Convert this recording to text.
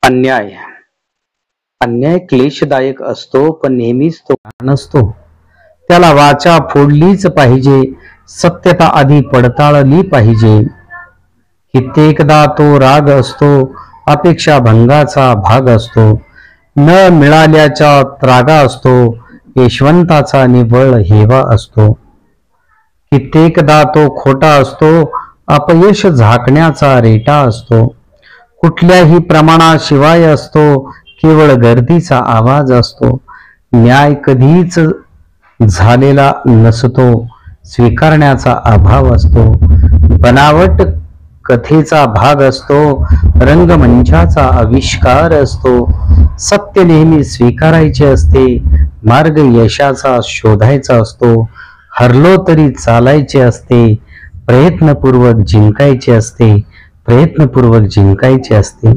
अन्याय अन्याय क्लेशदायक असतो, पण नेहमीच तो नसतो. त्याला वाचा फोडलीच पाहिजे, सत्यता आधी पडताळली पाहिजे. कित्येकदा तो राग असतो, अपेक्षा भंगाचा भाग असतो. न मिळाल्याचा त्रागा असतो, यशवंताचा निव्वळ हेवा असतो. कित्येकदा तो खोटा असतो, अपयश झाकण्याचा रेटा असतो. कुठल्याही प्रमाणाशिवाय असतो, केवळ गर्दीचा आवाज असतो. न्याय कधीच झालेला नसतो, स्वीकारण्याचा अभाव असतो. बनावट कथेचा भाग असतो, रंगमंचाचा आविष्कार असतो. सत्य नेहमी स्वीकारायचे असते, मार्ग यशाचा शोधायचा असतो. हरलो तरी चालायचे असते, प्रयत्नपूर्वक जिंकायचे असते, प्रयत्नपूर्वक जिंकायचे असते.